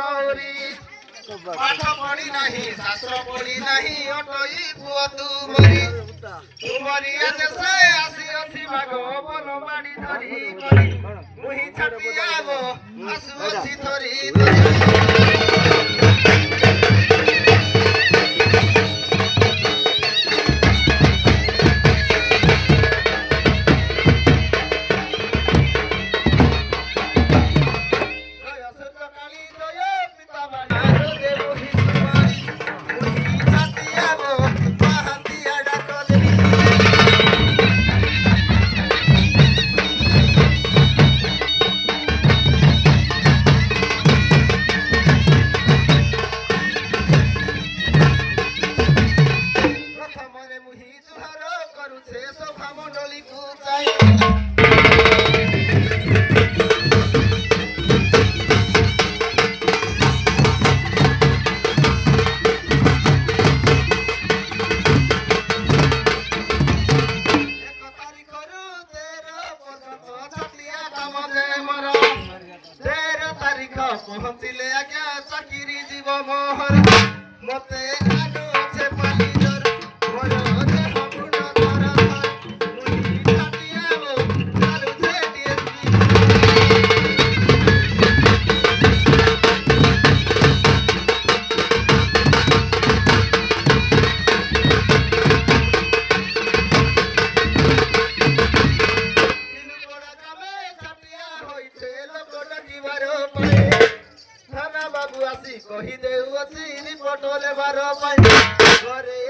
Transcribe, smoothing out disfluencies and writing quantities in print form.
ଗୌରୀ ପାଠ ପଢି ନାହିଁ ଶାସ୍ତ୍ର ପଢି ନାହିଁ ଅଟଇ ପୁଅ ତୁମରି ଦେଶ ଆସିଅଛି ବାଘ ବନ ବାଡ଼ି ଧରି କରି ମୁହିଁ ଛାଟିଆବ ଆସୁଅଛି ଧରି ପହଞ୍ଚିଲେ ଆଜ୍ଞା ଚାକିରି ଯିବ ମୋହର ମତେ ଆଣୁଛେ ପାଲିଜର ମୋର ଦେହ ଗୁଣ ଧର ମୁହିଁ ଛାଟିଆବ ଚାଲୁଛେ ଡିଏସ୍ପି କିଲୁପଡ଼ା ଗ୍ରାମେ ଛାଟିଆ ହୋଇଛେ ଲୋକ ଡାକିବାର ପାଇଁ ବାବୁ ଆସି କହି ଦେଉଅଛି ରିପୋର୍ଟ ଲେବାର ପାଇଁ ଘରେ